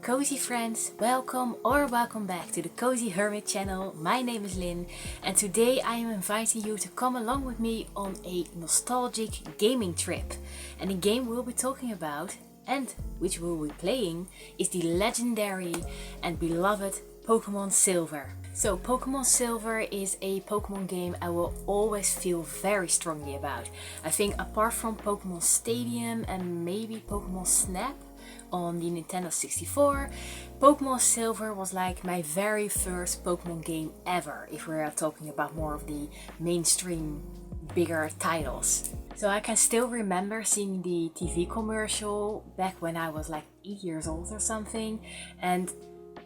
cozy friends, welcome back to the Cozy Hermit channel. My name is Lynn and today I am inviting you to come along with me on a nostalgic gaming trip. And the game we'll be talking about and which we'll be playing is the legendary and beloved Pokémon Silver. So Pokémon Silver is a Pokémon game I will always feel very strongly about. I think apart from Pokémon Stadium and maybe Pokémon Snap on the Nintendo 64, Pokémon Silver was like my very first Pokémon game ever, if we're talking about more of the mainstream bigger titles. So I can still remember seeing the TV commercial back when I was like 8 years old or something, and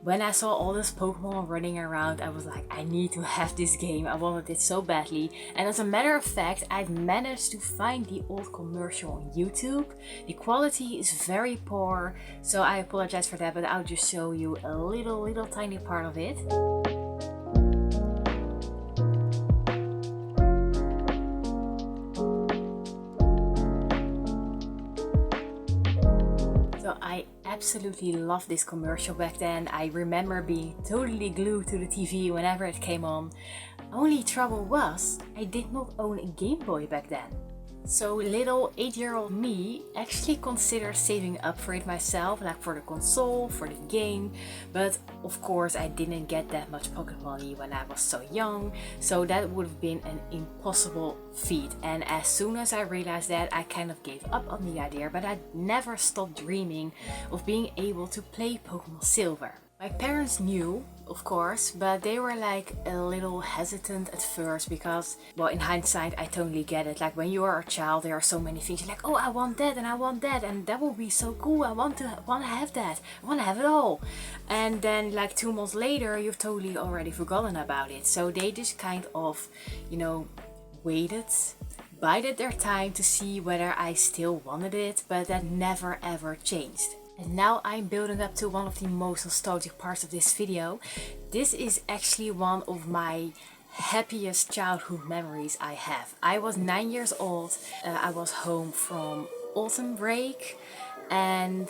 when I saw all those Pokemon running around, I was like, I need to have this game. I wanted it so badly. And as a matter of fact, I've managed to find the old commercial on YouTube. The quality is very poor, so I apologize for that, but I'll just show you a little tiny part of it. So I absolutely loved this commercial back then. I remember being totally glued to the TV whenever it came on. Only trouble was, I did not own a Game Boy back then. So little 8-year-old me actually considered saving up for it myself, like for the console, for the game. But of course I didn't get that much pocket money when I was so young, so that would have been an impossible feat. And as soon as I realized that, I kind of gave up on the idea, but I never stopped dreaming of being able to play Pokémon Silver. My parents knew, of course, but they were like a little hesitant at first because, well, in hindsight, I totally get it. Like when you are a child, there are so many things. You're like, oh, I want that and I want that and that will be so cool. I want to have that. I want to have it all. And then like 2 months later, you've totally already forgotten about it. So they just kind of, waited, bided their time to see whether I still wanted it, but that never ever changed. And now I'm building up to one of the most nostalgic parts of this video. This is actually one of my happiest childhood memories I have. I was 9 years old. I was home from autumn break and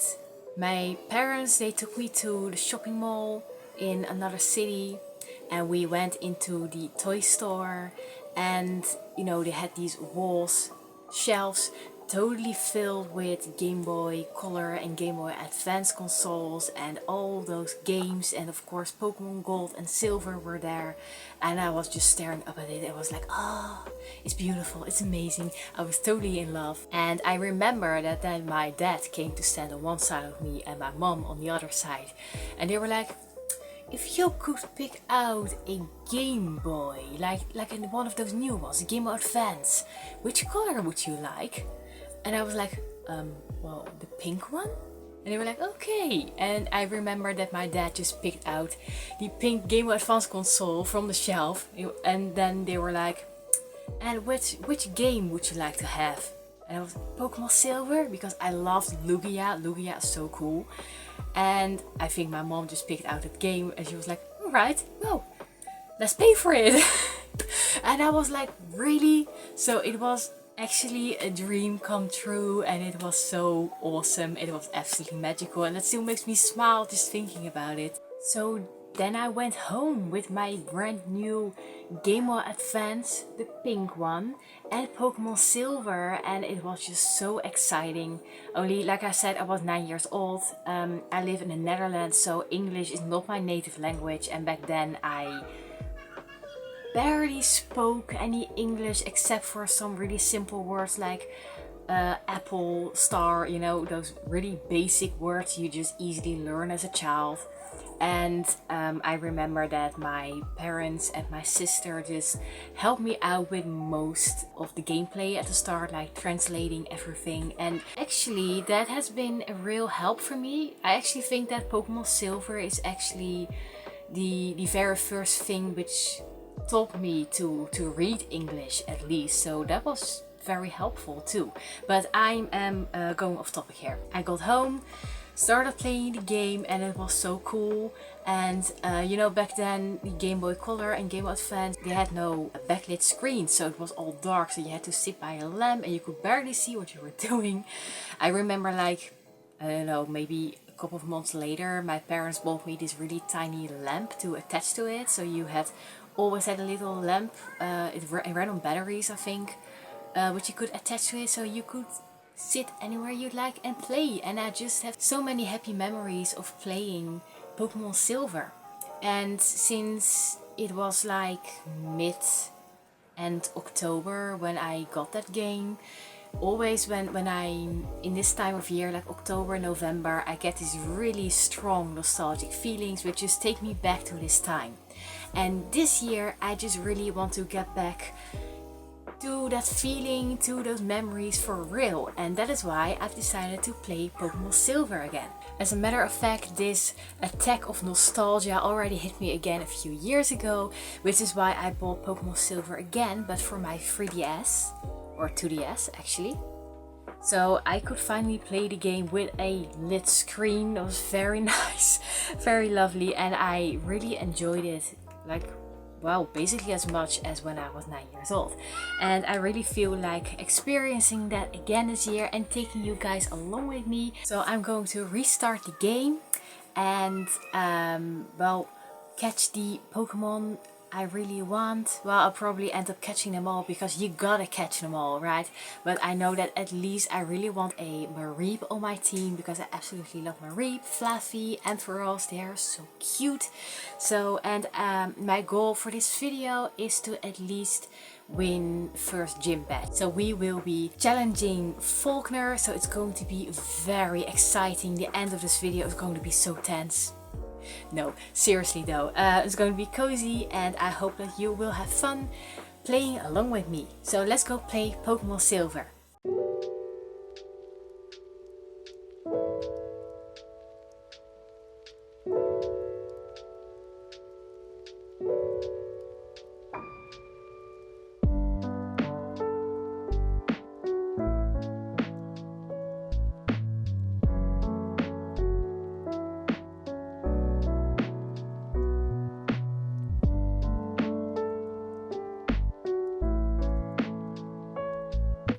my parents, they took me to the shopping mall in another city and we went into the toy store and they had these shelves totally filled with Game Boy Color and Game Boy Advance consoles and all those games, and of course Pokemon Gold and Silver were there, and I was just staring up at it. I was like, oh, it's beautiful, it's amazing. I was totally in love. And I remember that then my dad came to stand on one side of me and my mom on the other side, and they were like, if you could pick out a Game Boy, like in one of those new ones, a Game Boy Advance, which color would you like? And I was like, well, the pink one? And they were like, okay. And I remember that my dad just picked out the pink Game Boy Advance console from the shelf. And then they were like, and which game would you like to have? And I was Pokemon Silver, because I loved Lugia. Lugia is so cool. And I think my mom just picked out that game and she was like, alright, well, let's pay for it. And I was like, really? So it was actually a dream come true and it was so awesome. It was absolutely magical and it still makes me smile just thinking about it. So then I went home with my brand new Game Boy Advance, the pink one, and Pokemon Silver, and it was just so exciting. Only, like I said, I was 9 years old. I live in the Netherlands, so English is not my native language, and back then I barely spoke any English except for some really simple words like apple, star, those really basic words you just easily learn as a child. And I remember that my parents and my sister just helped me out with most of the gameplay at the start, like translating everything. And actually that has been a real help for me. I actually think that Pokemon Silver is actually the very first thing which taught me to read English at least, so that was very helpful too. But I am going off topic here. I got home, started playing the game and it was so cool. And back then the Game Boy Color and Game Boy Advance, they had no backlit screen, so it was all dark, so you had to sit by a lamp and you could barely see what you were doing. I remember like, I don't know, maybe couple of months later, my parents bought me this really tiny lamp to attach to it. So you had always had a little lamp, it ran on batteries I think, which you could attach to it so you could sit anywhere you'd like and play. And I just have so many happy memories of playing Pokemon Silver. And since it was like mid-end October when I got that game, always when I'm in this time of year, like October, November, I get these really strong nostalgic feelings which just take me back to this time. And this year I just really want to get back to that feeling, to those memories for real, and that is why I've decided to play Pokemon Silver again. As a matter of fact, this attack of nostalgia already hit me again a few years ago, which is why I bought Pokemon Silver again, but for my 3DS, or 2DS actually. So I could finally play the game with a lit screen. That was very nice, very lovely, and I really enjoyed it, like, well, basically as much as when I was 9 years old. And I really feel like experiencing that again this year and taking you guys along with me. So I'm going to restart the game and well, catch the Pokemon I really want. Well, I'll probably end up catching them all because you gotta catch them all, right? But I know that at least I really want a Mareep on my team because I absolutely love Mareep, Fluffy, and Ampharos. They are so cute. So, and my goal for this video is to at least win first gym badge. So we will be challenging Faulkner, so it's going to be very exciting. The end of this video is going to be so tense. No, seriously though, it's going to be cozy and I hope that you will have fun playing along with me. So let's go play Pokemon Silver.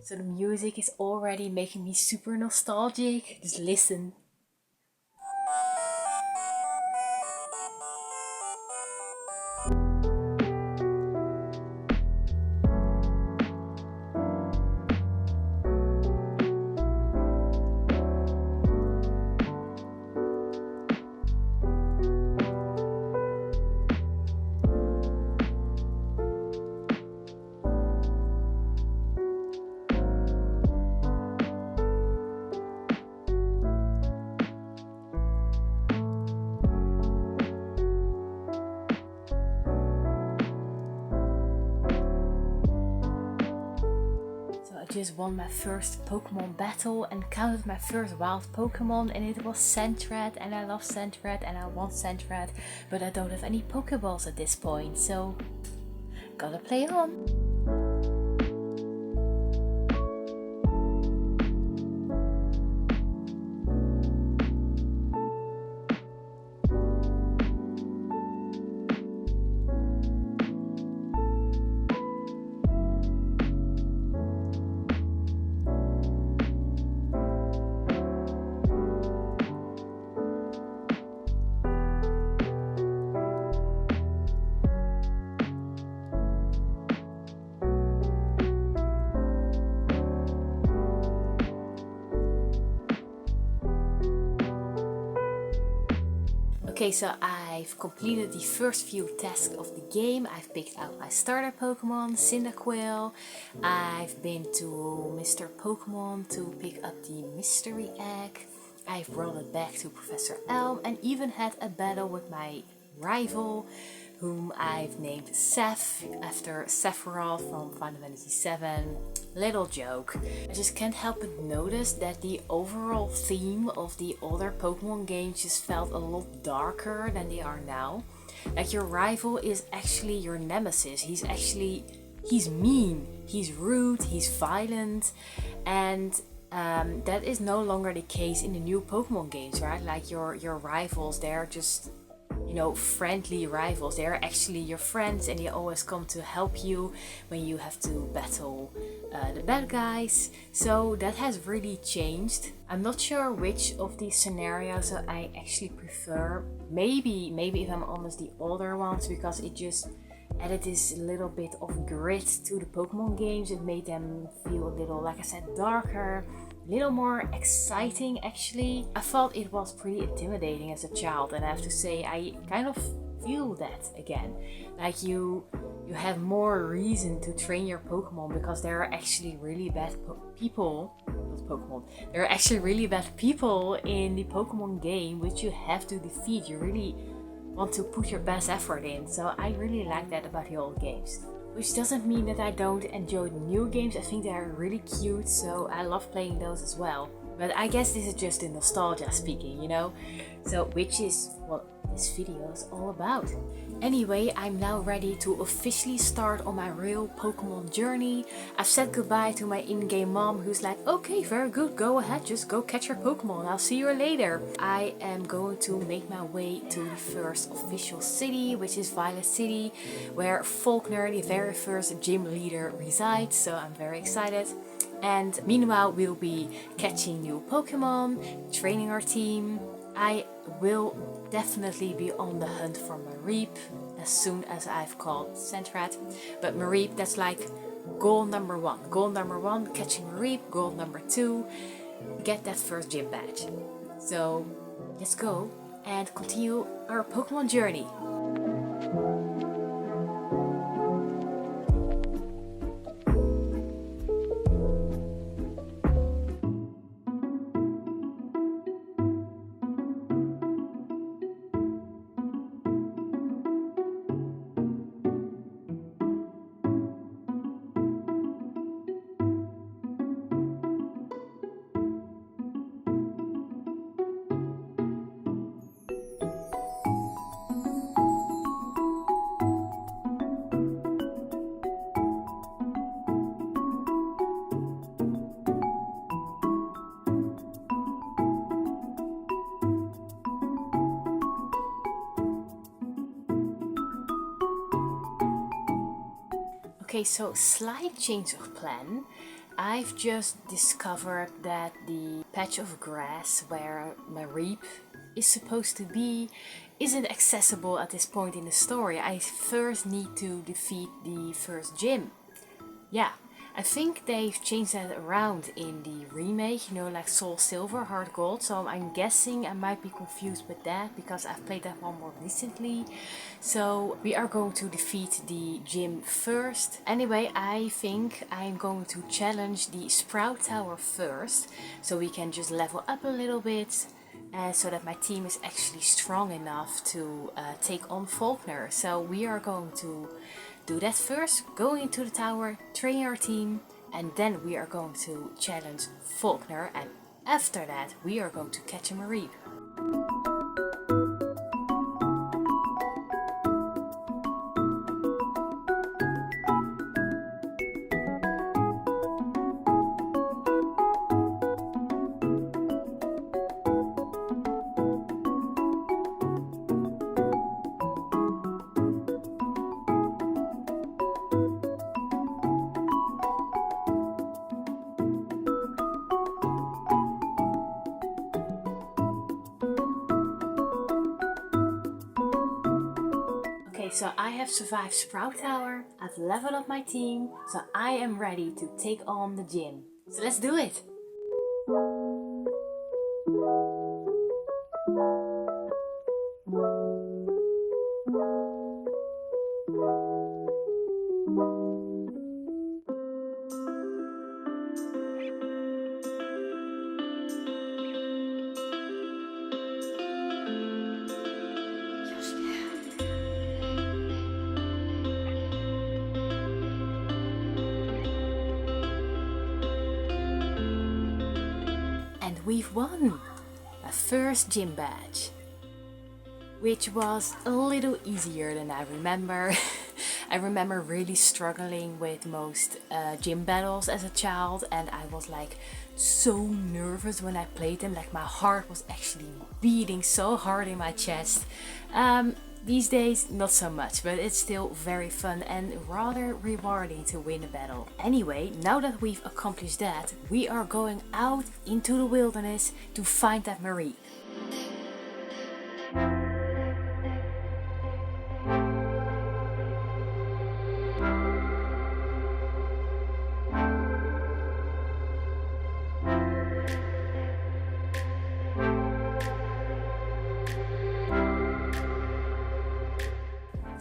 So the music is already making me super nostalgic. Just listen. Just won my first Pokemon battle and counted my first wild Pokemon, and it was Sandred, and I love Sandred and I want Sandred, but I don't have any Pokeballs at this point, so gotta play on. Okay, so I've completed the first few tasks of the game. I've picked out my starter Pokemon, Cyndaquil. I've been to Mr. Pokemon to pick up the mystery egg. I've brought it back to Professor Elm and even had a battle with my rival, whom I've named Seth after Sephiroth from Final Fantasy VII. Little joke. I just can't help but notice that the overall theme of the older Pokemon games just felt a lot darker than they are now. Like, your rival is actually your nemesis. He's mean, he's rude, he's violent, and that is no longer the case in the new Pokemon games, right? Like your rivals, they're just you know, friendly rivals. They are actually your friends and they always come to help you when you have to battle the bad guys. So that has really changed. I'm not sure which of these scenarios I actually prefer. Maybe if I'm honest, the older ones, because it just added this little bit of grit to the Pokemon games. It made them feel a little, like I said, darker, a little more exciting actually. I thought it was pretty intimidating as a child, and I have to say I kind of feel that again. Like you have more reason to train your Pokemon because there are actually really bad people. Not Pokemon. There are actually really bad people in the Pokemon game which you have to defeat. You really want to put your best effort in. So I really like that about the old games. Which doesn't mean that I don't enjoy the new games. I think they are really cute, so I love playing those as well. But I guess this is just the nostalgia speaking, you know? So which is what this video is all about. Anyway, I'm now ready to officially start on my real Pokemon journey. I've said goodbye to my in-game mom who's like, okay, very good, go ahead, just go catch your Pokemon, I'll see you later. I am going to make my way to the first official city, which is Violet City, where Faulkner, the very first gym leader, resides, so I'm very excited. And meanwhile, we'll be catching new Pokemon, training our team. I will definitely be on the hunt for Mareep as soon as I've caught Sandrat. But Mareep, that's like goal number one. Goal number one, catching Mareep. Goal number two, get that first gym badge. So let's go and continue our Pokemon journey. Okay, so slight change of plan. I've just discovered that the patch of grass where Mareep is supposed to be isn't accessible at this point in the story. I first need to defeat the first gym. Yeah, I think they've changed that around in the remake, you know, like Soul Silver, Heart Gold. So I'm guessing I might be confused with that because I've played that one more recently. So we are going to defeat the gym first. Anyway, I think I'm going to challenge the Sprout Tower first, so we can just level up a little bit. So that my team is actually strong enough to take on Faulkner. So we are going to do that first, going into the tower, train our team, and then we are going to challenge Faulkner, and after that we are going to catch a Mareep. So I have survived Sprout Tower, I've leveled up my team, so I am ready to take on the gym. So let's do it! We've won! My first gym badge, which was a little easier than I remember. I remember really struggling with most gym battles as a child, and I was like so nervous when I played them. Like my heart was actually beating so hard in my chest. These days not so much, but it's still very fun and rather rewarding to win a battle. Anyway, now that we've accomplished that, we are going out into the wilderness to find that Mareep.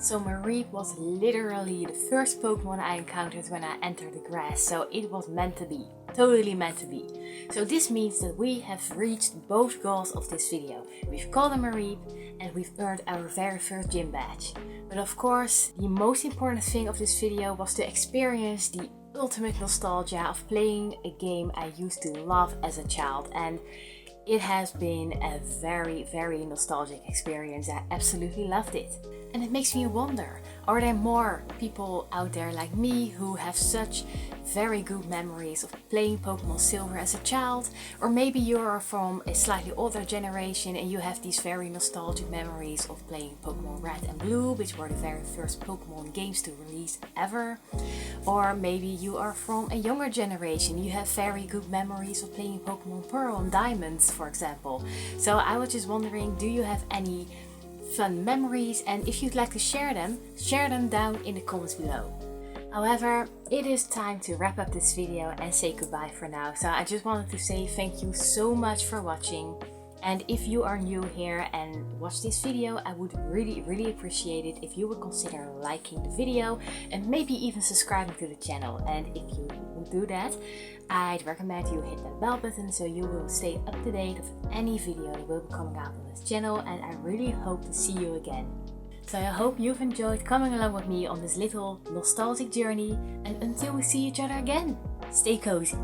So Mareep was literally the first Pokemon I encountered when I entered the grass, so it was meant to be, totally meant to be. So this means that we have reached both goals of this video. We've caught a Mareep and we've earned our very first gym badge. But of course, the most important thing of this video was to experience the ultimate nostalgia of playing a game I used to love as a child, and it has been a very nostalgic experience. I absolutely loved it. And it makes me wonder, are there more people out there like me who have such very good memories of playing Pokemon Silver as a child? Or maybe you're from a slightly older generation and you have these very nostalgic memories of playing Pokemon Red and Blue, which were the very first Pokemon games to release ever. Or maybe you are from a younger generation, you have very good memories of playing Pokemon Pearl and Diamonds, for example. So I was just wondering, do you have any fun memories, and if you'd like to share them down in the comments below. However, it is time to wrap up this video and say goodbye for now. So I just wanted to say thank you so much for watching. And if you are new here and watch this video, I would really appreciate it if you would consider liking the video and maybe even subscribing to the channel. And if you would do that, I'd recommend you hit that bell button so you will stay up to date of any video that will be coming out on this channel, and I really hope to see you again. So I hope you've enjoyed coming along with me on this little nostalgic journey, and until we see each other again, stay cozy.